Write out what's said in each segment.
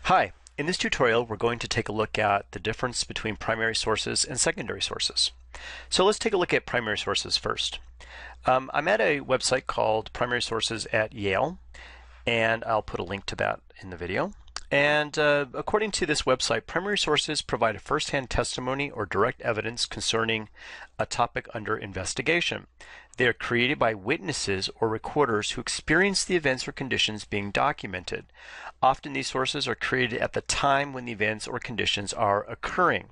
Hi, in this tutorial we're going to take a look at the difference between primary sources and secondary sources. So let's take a look at primary sources first. I'm at a website called Primary Sources at Yale, and I'll put a link to that in the video. And according to this website, primary sources provide a first-hand testimony or direct evidence concerning a topic under investigation. They are created by witnesses or recorders who experience the events or conditions being documented. Often these sources are created at the time when the events or conditions are occurring.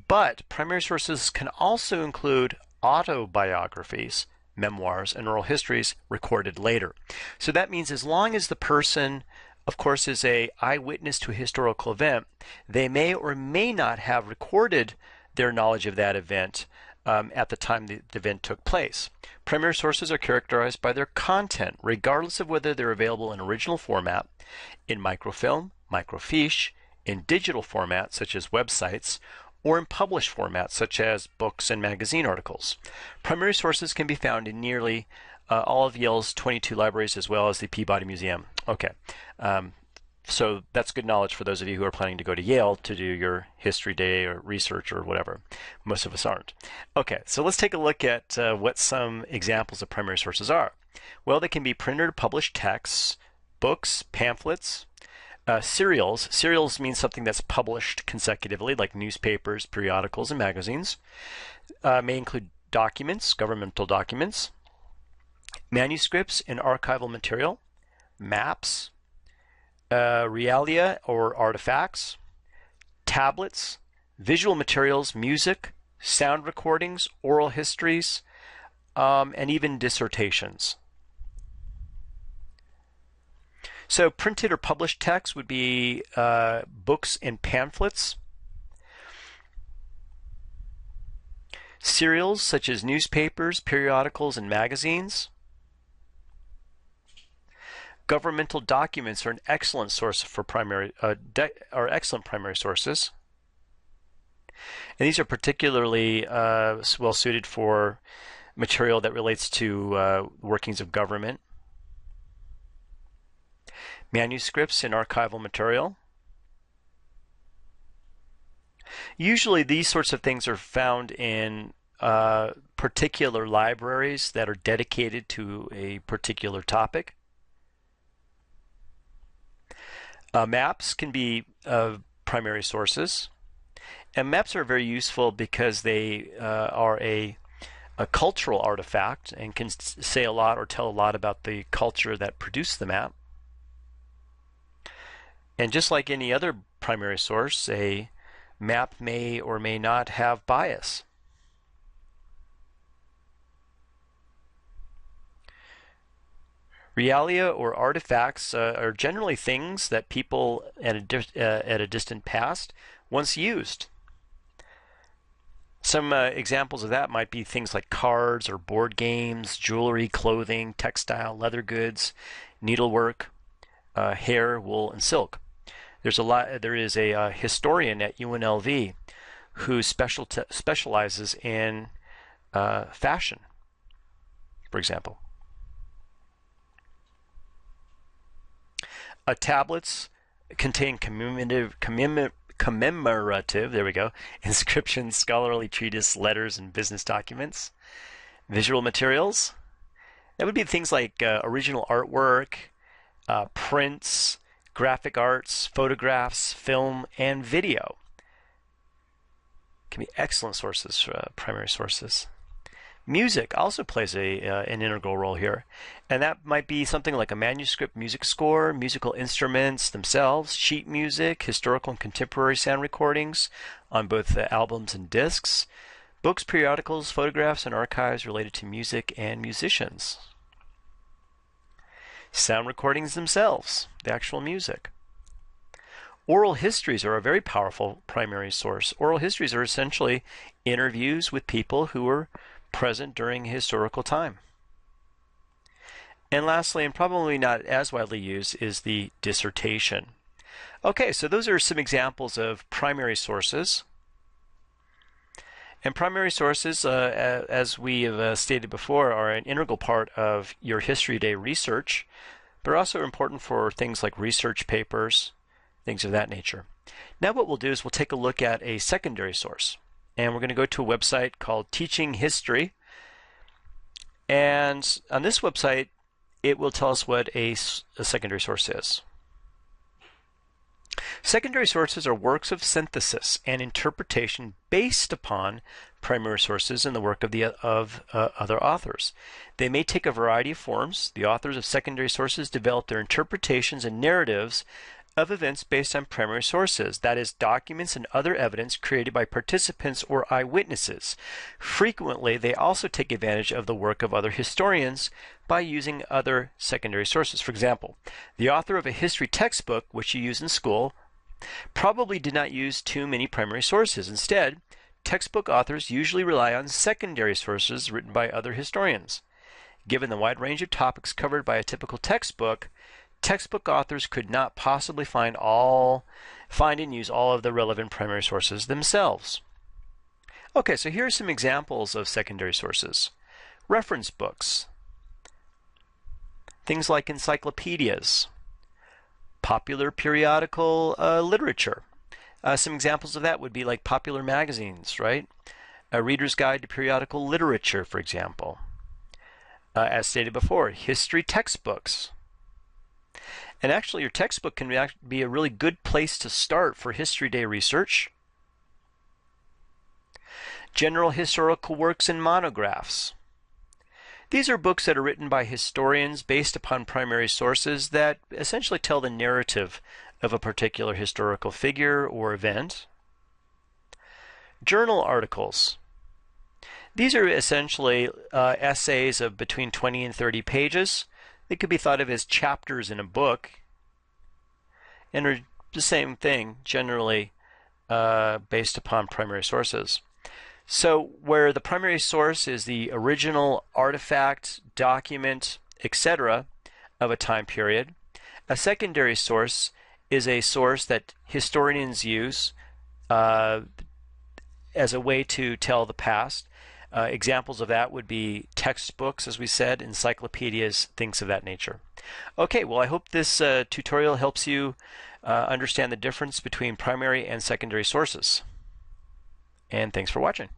But primary sources can also include autobiographies, memoirs, and oral histories recorded later. So that means as long as the person, of course, is an eyewitness to a historical event, they may or may not have recorded their knowledge of that event at the time the event took place. Primary sources are characterized by their content, regardless of whether they're available in original format, in microfilm, microfiche, in digital format such as websites, or in published formats such as books and magazine articles. Primary sources can be found in nearly all of Yale's 22 libraries as well as the Peabody Museum. Okay, so that's good knowledge for those of you who are planning to go to Yale to do your history day or research or whatever. Most of us aren't. Okay, so let's take a look at what some examples of primary sources are. Well, they can be printed or published texts, books, pamphlets, serials. Serials means something that's published consecutively, like newspapers, periodicals, and magazines. May include documents, governmental documents, manuscripts and archival material, maps, realia or artifacts, tablets, visual materials, music, sound recordings, oral histories, and even dissertations. So printed or published text would be books and pamphlets. Serials such as newspapers, periodicals, and magazines. Governmental documents are an excellent source for excellent primary sources. And these are particularly well suited for material that relates to workings of government. Manuscripts and archival material. Usually these sorts of things are found in particular libraries that are dedicated to a particular topic. Maps can be primary sources, and maps are very useful because they are a cultural artifact and can say a lot or tell a lot about the culture that produced the map. And just like any other primary source, a map may or may not have bias. Realia or artifacts are generally things that people at a distant past once used. Some examples of that might be things like cards or board games, jewelry, clothing, textile, leather goods, needlework, hair, wool, and silk. There is a historian at UNLV who specializes in fashion, for example. Tablets contain commemorative, there we go, inscriptions, scholarly treatise, letters, and business documents. Visual materials, that would be things like original artwork, prints, graphic arts, photographs, film, and video. Can be excellent sources, primary sources. Music also plays an integral role here, and that might be something like a manuscript music score, musical instruments themselves, sheet music, historical and contemporary sound recordings on both albums and discs, books, periodicals, photographs, and archives related to music and musicians. Sound recordings themselves, the actual music. Oral histories are a very powerful primary source. Oral histories are essentially interviews with people who were present during historical time. And lastly, and probably not as widely used, is the dissertation. Okay, so those are some examples of primary sources. And primary sources, as we have stated before, are an integral part of your History Day research, but are also important for things like research papers, things of that nature. Now what we'll do is we'll take a look at a secondary source. And we're going to go to a website called Teaching History. And on this website, it will tell us what a secondary source is. Secondary sources are works of synthesis and interpretation based upon primary sources and the work of other authors. They may take a variety of forms. The authors of secondary sources develop their interpretations and narratives of events based on primary sources, that is, documents and other evidence created by participants or eyewitnesses. Frequently, they also take advantage of the work of other historians by using other secondary sources. For example, the author of a history textbook, which you use in school, probably did not use too many primary sources. Instead, textbook authors usually rely on secondary sources written by other historians. Given the wide range of topics covered by a typical textbook, textbook authors could not possibly find and use all of the relevant primary sources themselves. Okay, so here are some examples of secondary sources. Reference books, things like encyclopedias, popular periodical literature. Some examples of that would be like popular magazines, right? A Reader's Guide to Periodical Literature, for example. As stated before, history textbooks. And actually, your textbook can be a really good place to start for History Day research. General historical works and monographs. These are books that are written by historians based upon primary sources that essentially tell the narrative of a particular historical figure or event. Journal articles. These are essentially essays of between 20 and 30 pages. They could be thought of as chapters in a book, and are the same thing, generally based upon primary sources. So where the primary source is the original artifact, document, etc. of a time period, a secondary source is a source that historians use as a way to tell the past. Examples of that would be textbooks, as we said, encyclopedias, things of that nature. Okay, well, I hope this tutorial helps you understand the difference between primary and secondary sources. And thanks for watching.